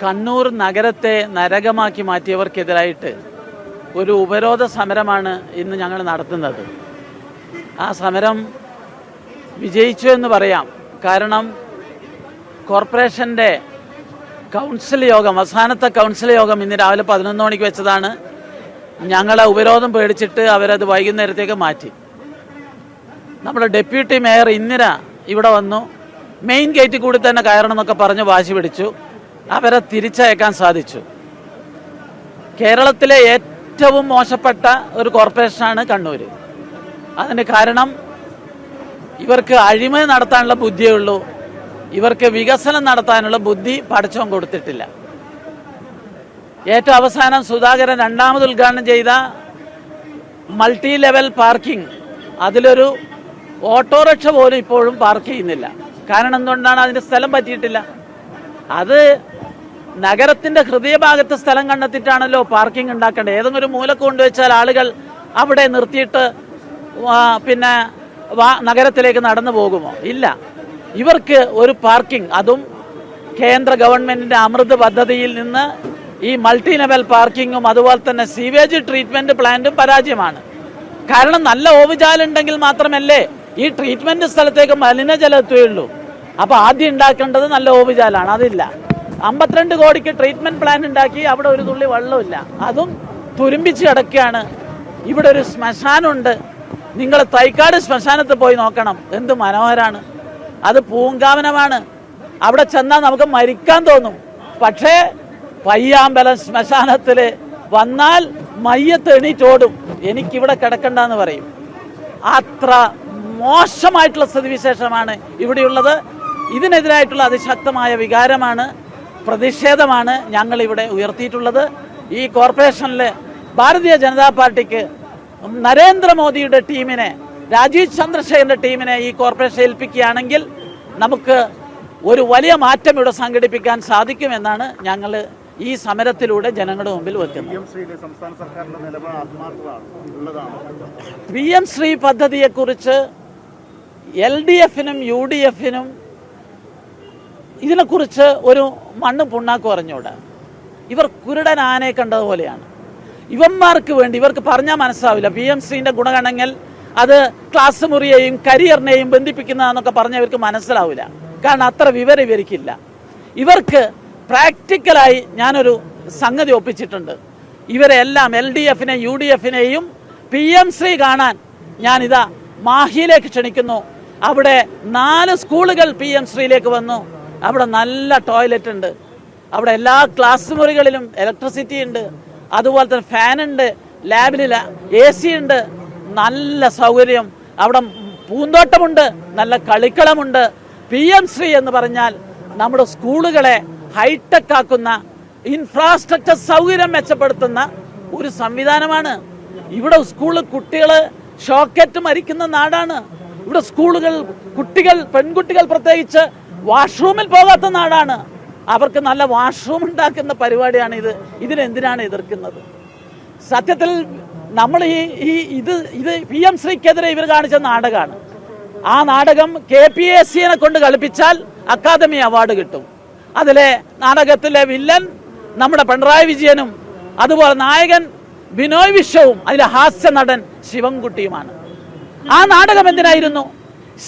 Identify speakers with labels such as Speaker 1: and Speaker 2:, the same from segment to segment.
Speaker 1: കണ്ണൂർ നഗരത്തെ നരകമാക്കി മാറ്റിയവർക്കെതിരായിട്ട് ഒരു ഉപരോധ സമരമാണ് ഇന്ന് ഞങ്ങൾ നടത്തുന്നത്. ആ സമരം വിജയിച്ചു എന്ന് പറയാം. കാരണം കോർപ്പറേഷൻ്റെ കൗൺസിൽ യോഗം, അവസാനത്തെ കൗൺസിൽ യോഗം ഇന്ന് രാവിലെ 11 മണിക്ക് വെച്ചതാണ്. ഞങ്ങളെ ഉപരോധം പേടിച്ചിട്ട് അവരത് വൈകുന്നേരത്തേക്ക് മാറ്റി. നമ്മുടെ ഡെപ്യൂട്ടി മേയർ ഇന്ദിര ഇവിടെ വന്നു. മെയിൻ ഗേറ്റിൽ കൂടി തന്നെ കയറണം എന്നൊക്കെ പറഞ്ഞ് വാശി പിടിച്ചു. അവരെ തിരിച്ചയക്കാൻ സാധിച്ചു. കേരളത്തിലെ ഏറ്റവും മോശപ്പെട്ട ഒരു കോർപ്പറേഷനാണ് കണ്ണൂർ. അതിന് കാരണം ഇവർക്ക് അഴിമതി നടത്താനുള്ള ബുദ്ധിയേ ഉള്ളൂ. ഇവർക്ക് വികസനം നടത്താനുള്ള ബുദ്ധി പടച്ചോൻ കൊടുത്തിട്ടില്ല. ഏറ്റവും അവസാനം സുധാകരൻ രണ്ടാമത് ഉദ്ഘാടനം ചെയ്ത മൾട്ടി ലെവൽ പാർക്കിംഗ്, അതിലൊരു ഓട്ടോറിക്ഷ പോലും ഇപ്പോഴും പാർക്ക് ചെയ്യുന്നില്ല. കാരണം എന്തുകൊണ്ടാണ്? അതിൻ്റെ സ്ഥലം പറ്റിയിട്ടില്ല. അത് നഗരത്തിൻ്റെ ഹൃദയഭാഗത്ത് സ്ഥലം കണ്ടെത്തിയിട്ടാണല്ലോ പാർക്കിംഗ് ഉണ്ടാക്കേണ്ടത്. ഏതെങ്കിലും ഒരു മൂലക്ക് കൊണ്ടുവച്ചാൽ ആളുകൾ അവിടെ നിർത്തിയിട്ട് പിന്നെ നഗരത്തിലേക്ക് നടന്നു പോകുമോ? ഇല്ല. ഇവർക്ക് ഒരു പാർക്കിംഗ്, അതും കേന്ദ്ര ഗവൺമെൻറ്റിൻ്റെ അമൃത് പദ്ധതിയിൽ നിന്ന് ഈ മൾട്ടി ലെവൽ പാർക്കിങ്ങും അതുപോലെ തന്നെ സീവേജ് ട്രീറ്റ്മെൻറ്റ് പ്ലാന്റും പരാജയമാണ്. കാരണം നല്ല ഓവുചാലുണ്ടെങ്കിൽ മാത്രമല്ലേ ഈ ട്രീറ്റ്മെൻറ്റ് സ്ഥലത്തേക്ക് മലിനജലം എത്തുകയുള്ളൂ. അപ്പോൾ ആദ്യം ഉണ്ടാക്കേണ്ടത് നല്ല ഓവുചാലാണ്. അതില്ല. 52 കോടിക്ക് ട്രീറ്റ്മെൻറ്റ് പ്ലാൻ ഉണ്ടാക്കി അവിടെ ഒരു തുള്ളി വെള്ളമില്ല. അതും തുരുമ്പിച്ച് കിടക്കുകയാണ്. ഇവിടെ ഒരു ശ്മശാനമുണ്ട്. നിങ്ങൾ തൈക്കാട് ശ്മശാനത്ത് പോയി നോക്കണം. എന്ത് മനോഹരമാണ്. അത് പൂങ്കാവനമാണ്. അവിടെ ചെന്നാൽ നമുക്ക് മരിക്കാൻ തോന്നും. പക്ഷേ പയ്യാമ്പലം ശ്മശാനത്തിൽ വന്നാൽ മയ്യത്ത് എണീറ്റോടും. എനിക്കിവിടെ കിടക്കണ്ടെന്ന് പറയും. അത്ര മോശമായിട്ടുള്ള സ്ഥിതിവിശേഷമാണ് ഇവിടെയുള്ളത്. ഇതിനെതിരായിട്ടുള്ള അതിശക്തമായ വികാരമാണ്, പ്രതിഷേധമാണ് ഞങ്ങളിവിടെ ഉയർത്തിയിട്ടുള്ളത്. ഈ കോർപ്പറേഷനിൽ ഭാരതീയ ജനതാ പാർട്ടിക്ക് നരേന്ദ്രമോദിയുടെ ടീമിനെ, രാജീവ് ചന്ദ്രശേഖരൻ്റെ ടീമിനെ ഈ കോർപ്പറേഷൻ ഏൽപ്പിക്കുകയാണെങ്കിൽ നമുക്ക് ഒരു വലിയ മാറ്റം ഇവിടെ സംഘടിപ്പിക്കാൻ സാധിക്കുമെന്നാണ് ഞങ്ങൾ ഈ സമരത്തിലൂടെ ജനങ്ങളുടെ മുമ്പിൽ വെക്കുന്നത്. PM ശ്രീ പദ്ധതിയെക്കുറിച്ച് LDFനും UDFനും ഇതിനെക്കുറിച്ച് ഒരു മണ്ണ് പുണ്ണാക്ക് പറഞ്ഞൂടെ. ഇവർ കുരുടൻ ആനയെ കണ്ടതുപോലെയാണ്. ഇവന്മാർക്ക് വേണ്ടി ഇവർക്ക് പറഞ്ഞാൽ മനസ്സിലാവില്ല. PM ശ്രീൻ്റെ ഗുണഗണങ്ങൾ അത് ക്ലാസ് മുറിയെയും കരിയറിനെയും ബന്ധിപ്പിക്കുന്നതെന്നൊക്കെ പറഞ്ഞാൽ ഇവർക്ക് മനസ്സിലാവില്ല. കാരണം അത്ര വിവരം ഇവർക്കില്ല. ഇവർക്ക് പ്രാക്ടിക്കലായി ഞാനൊരു സംഗതി ഒപ്പിച്ചിട്ടുണ്ട്. ഇവരെല്ലാം LDFനെയും UDFനെയും PM ശ്രീ കാണാൻ ഞാനിതാ മാഹിയിലേക്ക് ക്ഷണിക്കുന്നു. അവിടെ 4 സ്കൂളുകൾ PM ശ്രീയിലേക്ക് വന്നു. അവിടെ നല്ല ടോയ്ലറ്റ് ഉണ്ട്. അവിടെ എല്ലാ ക്ലാസ് മുറികളിലും ഇലക്ട്രിസിറ്റി ഉണ്ട്. അതുപോലെ തന്നെ ഫാനുണ്ട്. ലാബിൽ AC ഉണ്ട്. നല്ല സൗകര്യം. അവിടെ പൂന്തോട്ടമുണ്ട്. നല്ല കളിക്കളമുണ്ട്. PM ശ്രീ എന്ന് പറഞ്ഞാൽ നമ്മുടെ സ്കൂളുകളെ ഹൈടെക് ആക്കുന്ന, ഇൻഫ്രാസ്ട്രക്ചർ സൗകര്യം മെച്ചപ്പെടുത്തുന്ന ഒരു സംവിധാനമാണ്. ഇവിടെ സ്കൂളിൽ കുട്ടികൾ ഷോക്കേറ്റ് മരിക്കുന്ന നാടാണ്. ഇവിടെ സ്കൂളുകൾ പെൺകുട്ടികൾ പ്രത്യേകിച്ച് വാഷ്റൂമിൽ പോകാത്ത നാടാണ്. അവർക്ക് നല്ല വാഷ്റൂം ഉണ്ടാക്കുന്ന പരിപാടിയാണ് ഇത്. ഇതിനെന്തിനാണ് എതിർക്കുന്നത്? സത്യത്തിൽ നമ്മൾ ഇത് PM ശ്രീക്കെതിരെ ഇവർ കാണിച്ച നാടകമാണ്. ആ നാടകം KPACയെ കൊണ്ട് കളിപ്പിച്ചാൽ അക്കാദമി അവാർഡ് കിട്ടും. അതിലെ നാടകത്തിലെ വില്ലൻ നമ്മുടെ പിണറായി വിജയനും അതുപോലെ നായകൻ ബിനോയ് വിശ്വവും അതിലെ ഹാസ്യ നടൻ ശിവൻകുട്ടിയുമാണ്. ആ നാടകം എന്തിനായിരുന്നു?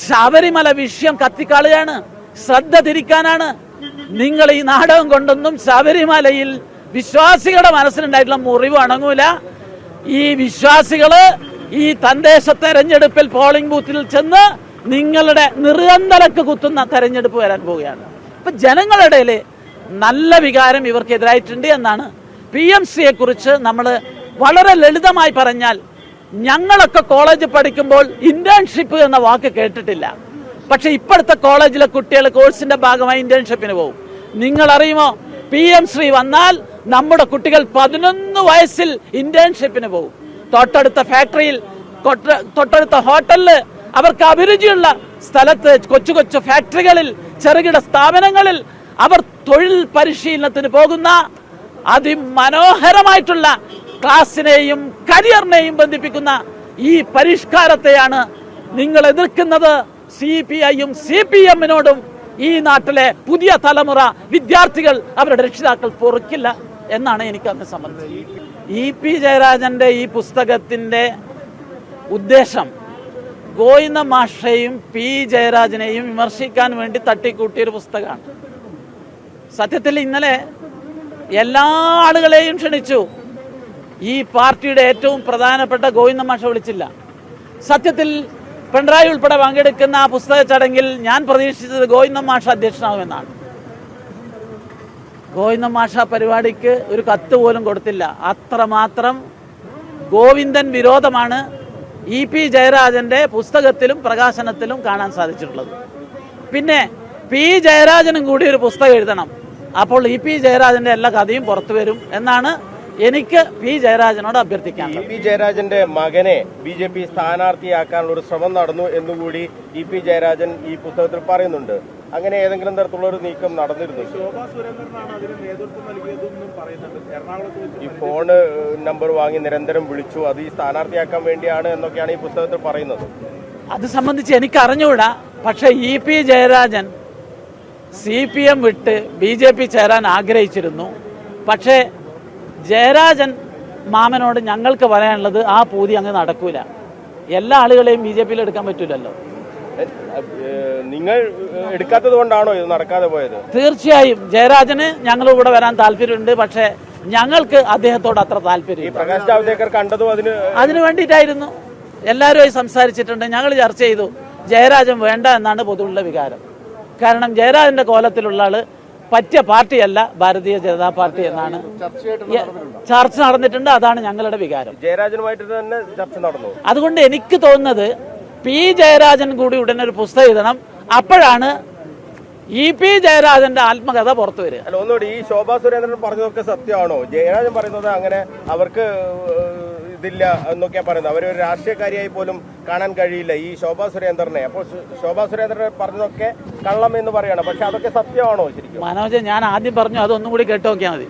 Speaker 1: ശബരിമല വിഷയം കത്തിക്കാളുകയാണ്, ശ്രദ്ധ തിരിക്കാനാണ്. നിങ്ങൾ ഈ നാടകം കൊണ്ടൊന്നും ശബരിമലയിൽ വിശ്വാസികളുടെ മനസ്സിലുണ്ടായിട്ടുള്ള മുറിവ് അണങ്ങൂല. ഈ വിശ്വാസികള് ഈ തദ്ദേശ തെരഞ്ഞെടുപ്പിൽ പോളിംഗ് ബൂത്തിൽ ചെന്ന് നിങ്ങളുടെ നിറന്തലക്ക് കുത്തുന്ന തെരഞ്ഞെടുപ്പ് വരാൻ പോവുകയാണ്. അപ്പൊ ജനങ്ങളുടെ ഇടയിൽ നല്ല വികാരം ഇവർക്കെതിരായിട്ടുണ്ട് എന്നാണ്. PM ശ്രീയെ കുറിച്ച് നമ്മൾ വളരെ ലളിതമായി പറഞ്ഞാൽ, ഞങ്ങളൊക്കെ കോളേജ് പഠിക്കുമ്പോൾ ഇന്റേൺഷിപ്പ് എന്ന വാക്ക് കേട്ടിട്ടില്ല. പക്ഷെ ഇപ്പോഴത്തെ കോളേജിലെ കുട്ടികൾ കോഴ്സിന്റെ ഭാഗമായി ഇന്റേൺഷിപ്പിന് പോകും. നിങ്ങൾ അറിയുമോ? PM ശ്രീ വന്നാൽ നമ്മുടെ കുട്ടികൾ 11 വയസ്സിൽ ഇന്റേൺഷിപ്പിന് പോകും. തൊട്ടടുത്ത ഫാക്ടറിയിൽ, തൊട്ടടുത്ത ഹോട്ടലിൽ, അവർക്ക് അഭിരുചിയുള്ള സ്ഥലത്ത്, കൊച്ചു കൊച്ചു ഫാക്ടറികളിൽ, ചെറുകിട സ്ഥാപനങ്ങളിൽ അവർ തൊഴിൽ പരിശീലനത്തിന് പോകുന്ന അതിമനോഹരമായിട്ടുള്ള ക്ലാസിനെയും കരിയറിനെയും ബന്ധിപ്പിക്കുന്ന ഈ പരിഷ്കാരത്തെയാണ് നിങ്ങൾ എതിർക്കുന്നത്. CPIയും CPMനോടും ഈ നാട്ടിലെ പുതിയ തലമുറ വിദ്യാർത്ഥികൾ അവരുടെ രക്ഷിതാക്കൾ പൊറുക്കില്ല എന്നാണ് എനിക്ക് അന്ന് സംബന്ധിച്ചത്. EP ജയരാജന്റെ ഈ പുസ്തകത്തിന്റെ ഉദ്ദേശം ഗോവിന്ദ മാഷയെയും P ജയരാജനെയും വിമർശിക്കാൻ വേണ്ടി തട്ടിക്കൂട്ടിയൊരു പുസ്തകമാണ്. സത്യത്തിൽ ഇന്നലെ എല്ലാ ആളുകളെയും ക്ഷണിച്ചു. ഈ പാർട്ടിയുടെ ഏറ്റവും പ്രധാനപ്പെട്ട ഗോവിന്ദ മാഷ വിളിച്ചില്ല. സത്യത്തിൽ പിണറായി ഉൾപ്പെടെ പങ്കെടുക്കുന്ന ആ പുസ്തക ചടങ്ങിൽ ഞാൻ പ്രതീക്ഷിച്ചത് ഗോവിന്ദ മാഷ അധ്യക്ഷനാകുമെന്നാണ്. ഗോവിന്ദ മാഷ പരിപാടിക്ക് ഒരു കത്ത് പോലും കൊടുത്തില്ല. അത്രമാത്രം ഗോവിന്ദൻ വിരോധമാണ് EP ജയരാജന്റെ പുസ്തകത്തിലും പ്രകാശനത്തിലും കാണാൻ സാധിച്ചിട്ടുള്ളത്. പിന്നെ P ജയരാജനും കൂടി ഒരു പുസ്തകം എഴുതണം. അപ്പോൾ EP ജയരാജന്റെ എല്ലാ കഥയും പുറത്തു വരും എന്നാണ് എനിക്ക് P ജയരാജനോട് അഭ്യർത്ഥിക്കാനുള്ളത്.
Speaker 2: EP ജയരാജന്റെ മകനെ BJP സ്ഥാനാർത്ഥിയാക്കാനുള്ള ഒരു ശ്രമം നടന്നു എന്നുകൂടി EP ജയരാജൻ ഈ പുസ്തകത്തിൽ പറയുന്നുണ്ട്. അങ്ങനെ ഏതെങ്കിലും തരത്തിലുള്ള ഒരു നീക്കം നടന്നിരുന്നു? ഈ ഫോണ് നമ്പർ വാങ്ങി നിരന്തരം വിളിച്ചു, അത് ഈ സ്ഥാനാർത്ഥിയാക്കാൻ വേണ്ടിയാണ് എന്നൊക്കെയാണ് ഈ പുസ്തകത്തിൽ പറയുന്നത്.
Speaker 1: അത് സംബന്ധിച്ച് എനിക്ക് അറിഞ്ഞുകൂടാ. പക്ഷെ EP ജയരാജൻ CPM വിട്ട് BJP ചേരാൻ ആഗ്രഹിച്ചിരുന്നു. പക്ഷേ ജയരാജൻ മാമനോട് ഞങ്ങൾക്ക് പറയാനുള്ളത് ആ പൂതി അങ്ങ് നടക്കൂല. എല്ലാ ആളുകളെയും BJP എടുക്കാൻ പറ്റൂലല്ലോ.
Speaker 2: നിങ്ങൾ എടുക്കാത്തത് കൊണ്ടാണോ ഇത് നടക്കാതെ പോയത്?
Speaker 1: തീർച്ചയായും ജയരാജന് ഞങ്ങളുടെ കൂടെ വരാൻ താല്പര്യമുണ്ട്. പക്ഷേ ഞങ്ങൾക്ക് അദ്ദേഹത്തോട് അത്ര താല്പര്യം.
Speaker 2: പ്രകാശ് ജാവ്ദേക്കർ കണ്ടതും അതിന്
Speaker 1: വേണ്ടിയിട്ടായിരുന്നു. എല്ലാവരുമായി സംസാരിച്ചിട്ടുണ്ട്, ഞങ്ങൾ ചർച്ച ചെയ്തു. ജയരാജൻ വേണ്ട എന്നാണ് പൊതുവുള്ള വികാരം. കാരണം ജയരാജന്റെ കോലത്തിലുള്ള ആള് പറ്റിയ പാർട്ടിയല്ല ഭാരതീയ ജനതാ പാർട്ടി എന്നാണ് ചർച്ച നടന്നിട്ടുണ്ട്. അതാണ് ഞങ്ങളുടെ വികാരം.
Speaker 2: ജയരാജനുമായിട്ട് തന്നെ ചർച്ച നടന്നു.
Speaker 1: അതുകൊണ്ട് എനിക്ക് തോന്നുന്നത് P ജയരാജൻ കൂടി ഉടനെ ഒരു പുസ്തകം എഴുതണം. അപ്പോഴാണ് EP ജയരാജന്റെ ആത്മകഥ പുറത്തു വരിക.
Speaker 2: അല്ല, ഒന്നുകൂടി ഈ ശോഭാ സുരേന്ദ്രൻ പറഞ്ഞതൊക്കെ സത്യമാണോ? ജയരാജൻ പറയുന്നത് അങ്ങനെ അവർക്ക് ഇതില്ല എന്നൊക്കെയാ പറയുന്നത്. അവരൊരു രാഷ്ട്രീയക്കാരിയായി പോലും കാണാൻ കഴിയില്ല ഈ ശോഭാ സുരേന്ദ്രനെ. അപ്പോൾ ശോഭാ സുരേന്ദ്രൻ പറഞ്ഞതൊക്കെ കള്ളം എന്ന് പറയണം. പക്ഷെ അതൊക്കെ സത്യമാണോ ശരിക്കും?
Speaker 1: മനോജ്, ഞാൻ ആദ്യം പറഞ്ഞു, അതൊന്നും കൂടി കേട്ടു നോക്കിയാൽ മതി.